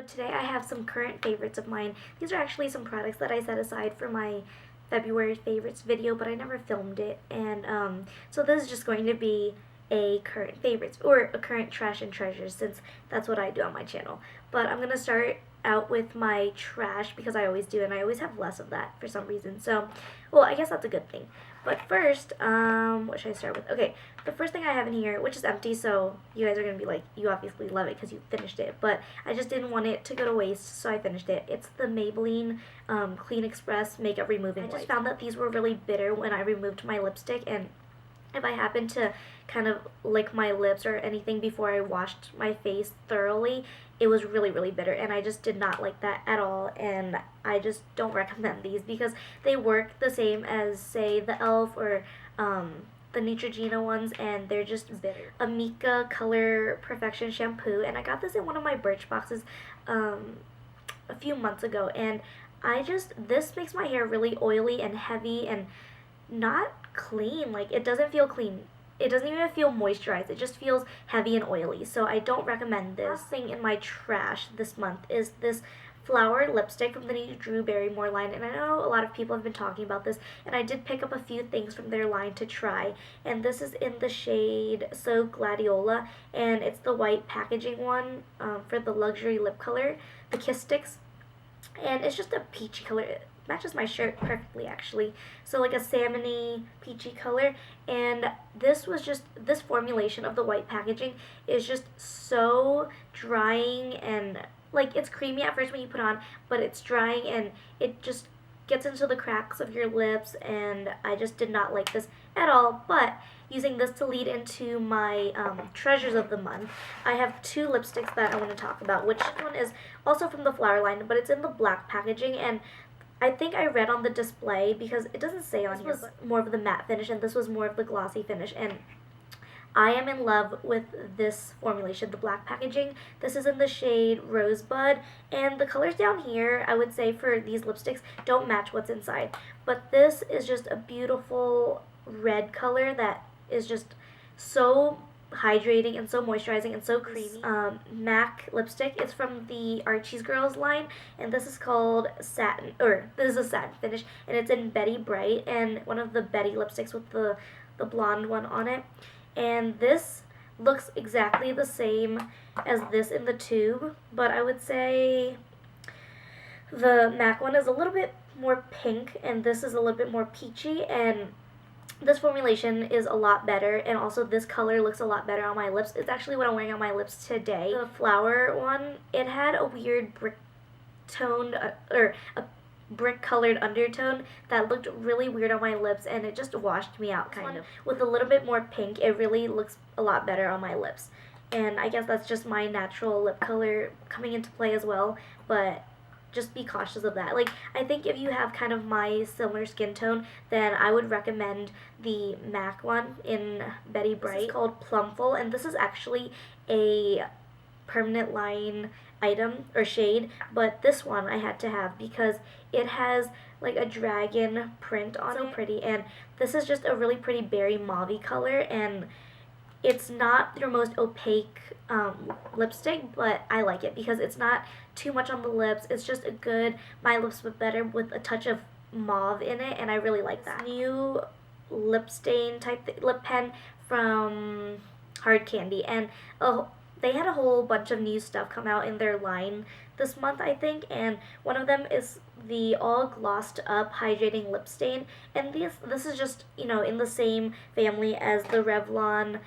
today I have some current favorites of mine. These are actually some products that I set aside for my February favorites video, but I never filmed it. And so this is just going to be a current favorites or a current trash and treasures, since that's what I do on my channel. But I'm going to start out with my trash because I always do, and I always have less of that for some reason. So, well, I guess that's a good thing. But first, what should I start with? Okay, the first thing I have in here, which is empty, so you guys are going to be like, you obviously love it because you finished it, but I just didn't want it to go to waste, so I finished it. It's the Maybelline Clean Express Makeup Removing Wipes. I just found that these were really bitter when I removed my lipstick, and if I happen to kind of lick my lips or anything before I washed my face thoroughly, it was really, really bitter, and I just did not like that at all, and I just don't recommend these because they work the same as, say, the e.l.f. or the Neutrogena ones, and they're just bitter. Amika Color Perfection Shampoo, and I got this in one of my Birch boxes a few months ago, and this makes my hair really oily and heavy and not clean. Like, it doesn't feel clean. It doesn't even feel moisturized. It just feels heavy and oily, so I don't recommend this. Last thing in my trash this month is this flower lipstick from the new Drew Barrymore line, and I know a lot of people have been talking about this, and I did pick up a few things from their line to try, and this is in the shade So Gladiola, and it's the white packaging one for the luxury lip color, the Kiss Sticks, and it's just a peachy color. It matches my shirt perfectly, actually. So like a salmony peachy color, and this formulation of the white packaging is just so drying, and like, it's creamy at first when you put on, but it's drying and it just gets into the cracks of your lips, and I just did not like this at all. But using this to lead into my treasures of the month, I have two lipsticks that I want to talk about, which one is also from the Flower line, but it's in the black packaging, and I think I read on the display, because it doesn't say on here, this was more of the matte finish and this was more of the glossy finish, and I am in love with this formulation, the black packaging. This is in the shade Rosebud, and the colors down here, I would say, for these lipsticks don't match what's inside, but this is just a beautiful red color that is just so hydrating and so moisturizing and so creamy. MAC lipstick. It's from the Archie's Girls line, and this is called Satin, or this is a satin finish, and it's in Betty Bright, and one of the Betty lipsticks with the blonde one on it. And this looks exactly the same as this in the tube, but I would say the MAC one is a little bit more pink, and this is a little bit more peachy, and this formulation is a lot better, and also this color looks a lot better on my lips. It's actually what I'm wearing on my lips today. The flower one, it had a weird brick-toned, or a brick-colored undertone that looked really weird on my lips, and it just washed me out, kind of. With a little bit more pink, it really looks a lot better on my lips. And I guess that's just my natural lip color coming into play as well, but just be cautious of that. Like, I think if you have kind of my similar skin tone, then I would recommend the MAC one in Betty Bright. This is called Plumful, and this is actually a permanent line item or shade, but this one I had to have because it has like a dragon print on it. So pretty, and this is just a really pretty berry mauve color, and it's not your most opaque lipstick, but I like it because it's not too much on the lips. It's just a good My Lips But Better with a touch of mauve in it, and I really like that. New lip stain type lip pen from Hard Candy, and they had a whole bunch of new stuff come out in their line this month, I think, and one of them is the all glossed up hydrating lip stain, and this is just, you know, in the same family as the Revlon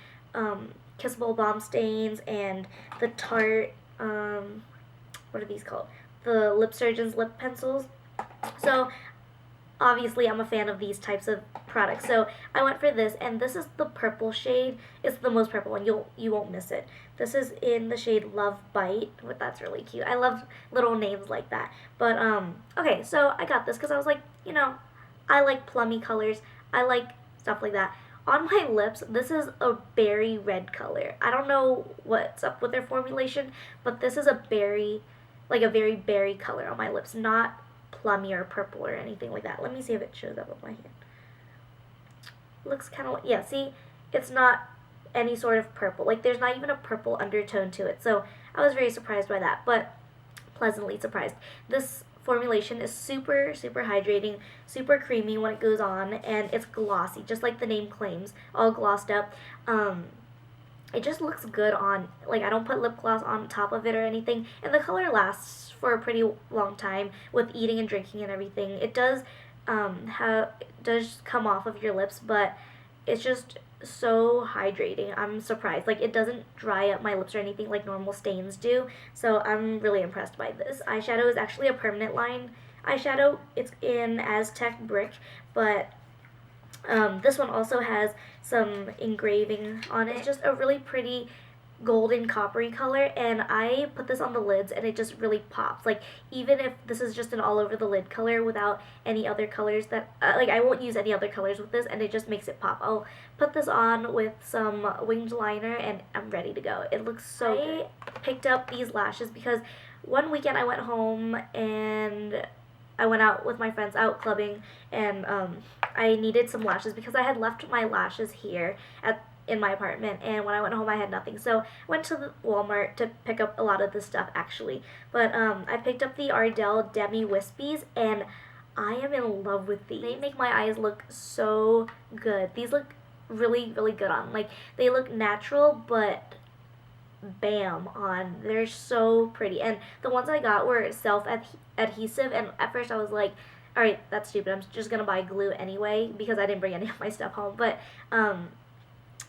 Kissable Balm stains and the Tarte, what are these called? The Lip Surgeon's lip pencils. So obviously I'm a fan of these types of products, so I went for this, and this is the purple shade. It's the most purple one. You won't miss it. This is in the shade Love Bite. But that's really cute. I love little names like that. But okay, so I got this because I was like, you know, I like plummy colors. I like stuff like that. On my lips, this is a berry red color. I don't know what's up with their formulation, but this is a berry, like a very berry color on my lips, not plummy or purple or anything like that. Let me see if it shows up on my hand. Looks kind of, yeah, see, it's not any sort of purple. Like, there's not even a purple undertone to it. So I was very surprised by that. But pleasantly surprised. This formulation is super, super hydrating, super creamy when it goes on, and it's glossy, just like the name claims, all glossed up. It just looks good on, like, I don't put lip gloss on top of it or anything, and the color lasts for a pretty long time with eating and drinking and everything. It does come off of your lips, but it's just so hydrating. I'm surprised. Like, it doesn't dry up my lips or anything like normal stains do, so I'm really impressed by this. Eyeshadow is actually a permanent line eyeshadow. It's in Aztec Brick, but this one also has some engraving on it. It's just a really pretty golden coppery color, and I put this on the lids and it just really pops. Like, even if this is just an all over the lid color without any other colors that like, I won't use any other colors with this, and it just makes it pop. I'll put this on with some winged liner and I'm ready to go. It looks so good. I picked up these lashes because one weekend I went home and I went out with my friends out clubbing, and I needed some lashes because I had left my lashes here in my apartment, and when I went home I had nothing, so I went to the Walmart to pick up a lot of this stuff actually. But I picked up the Ardell Demi Wispies, and I am in love with these. They make my eyes look so good. These look really, really good on. Like, they look natural, but bam on. They're so pretty, and the ones I got were self-adhesive, and at first I was like, alright, that's stupid, I'm just gonna buy glue anyway because I didn't bring any of my stuff home. But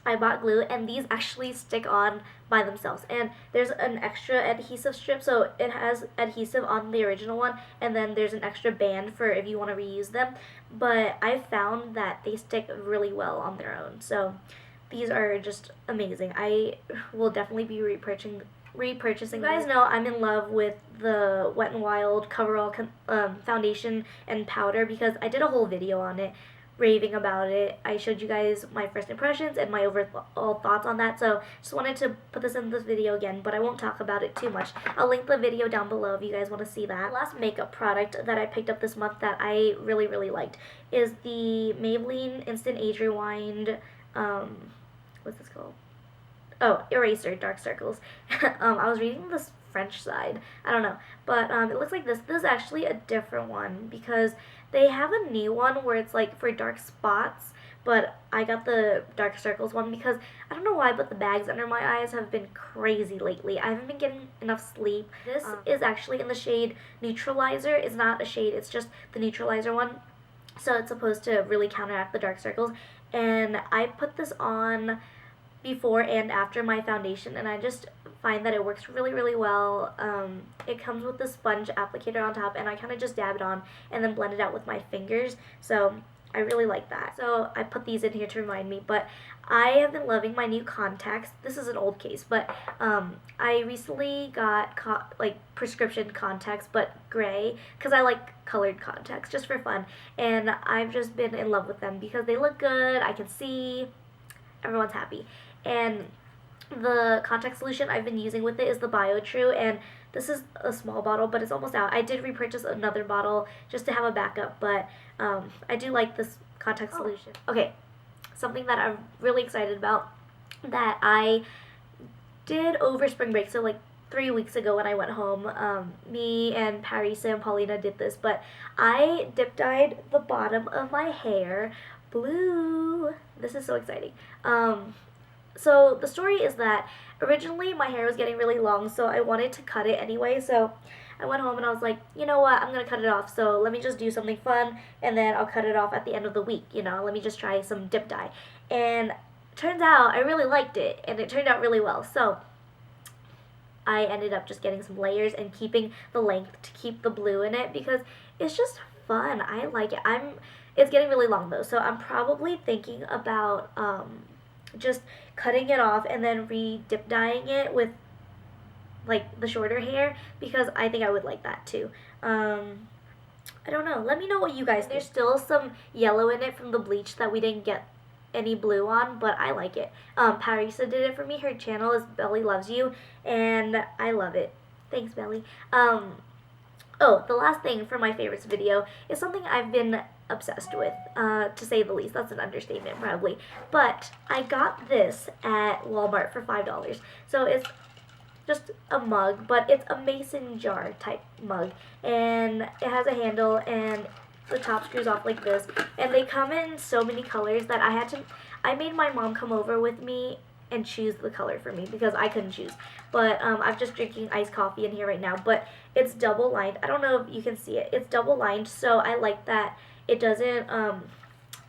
I bought glue, and these actually stick on by themselves, and there's an extra adhesive strip, so it has adhesive on the original one, and then there's an extra band for if you want to reuse them. But I found that they stick really well on their own, so these are just amazing. I will definitely be repurchasing. You guys know I'm in love with the Wet n Wild Coverall foundation and powder because I did a whole video on it, raving about it. I showed you guys my first impressions and my overall thoughts on that, so just wanted to put this in this video again, but I won't talk about it too much. I'll link the video down below if you guys want to see that. The last makeup product that I picked up this month that I really, really liked is the Maybelline Instant Age Rewind, what's this called? Oh, Eraser Dark Circles. I was reading this French side, I don't know, but it looks like this. This is actually a different one because they have a new one where it's like for dark spots, but I got the Dark Circles one because I don't know why, but the bags under my eyes have been crazy lately. I haven't been getting enough sleep. This is actually in the shade Neutralizer. It's not a shade, it's just the Neutralizer one, so it's supposed to really counteract the dark circles. And I put this on before and after my foundation, and I just find that it works really, really well. It comes with the sponge applicator on top, and I kind of just dab it on and then blend it out with my fingers, so I really like that. So I put these in here to remind me, but I have been loving my new contacts. This is an old case, but I recently got like prescription contacts, but gray, because I like colored contacts just for fun, and I've just been in love with them because they look good, I can see, everyone's happy. And the contact solution I've been using with it is the BioTrue, and this is a small bottle, but it's almost out. I did repurchase another bottle just to have a backup, but I do like this contact solution. Okay, something that I'm really excited about that I did over spring break, so like 3 weeks ago when I went home, me and Parisa and Paulina did this, but I dip dyed the bottom of my hair blue. This is so exciting. So the story is that originally my hair was getting really long, so I wanted to cut it anyway, so I went home and I was like, you know what, I'm going to cut it off, so let me just do something fun, and then I'll cut it off at the end of the week, you know, let me just try some dip dye. And turns out I really liked it, and it turned out really well, so I ended up just getting some layers and keeping the length to keep the blue in it because it's just fun. I like it. It's getting really long though, so I'm probably thinking about just cutting it off and then re-dip dyeing it with like the shorter hair because I think I would like that too. I don't know. Let me know what you guys think. There's still some yellow in it from the bleach that we didn't get any blue on, but I like it. Parisa did it for me. Her channel is Belly Loves You, and I love it. Thanks, Belly. Oh, the last thing for my favorites video is something I've been obsessed with, to say the least. That's an understatement, probably. But I got this at Walmart for $5. So it's just a mug, but it's a mason jar type mug, and it has a handle, and the top screws off like this, and they come in so many colors that I made my mom come over with me and choose the color for me because I couldn't choose. But I'm just drinking iced coffee in here right now, but it's double lined. I don't know if you can see it. It's double lined, so I like that it doesn't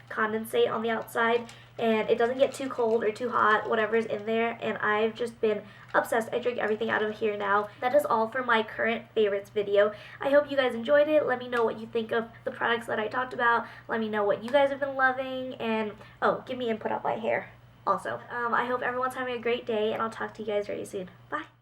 condensate on the outside, and it doesn't get too cold or too hot, whatever's in there, and I've just been obsessed. I drink everything out of here now. That is all for my current favorites video. I hope you guys enjoyed it. Let me know what you think of the products that I talked about. Let me know what you guys have been loving, and oh, give me input on my hair also. I hope everyone's having a great day, and I'll talk to you guys very soon. Bye!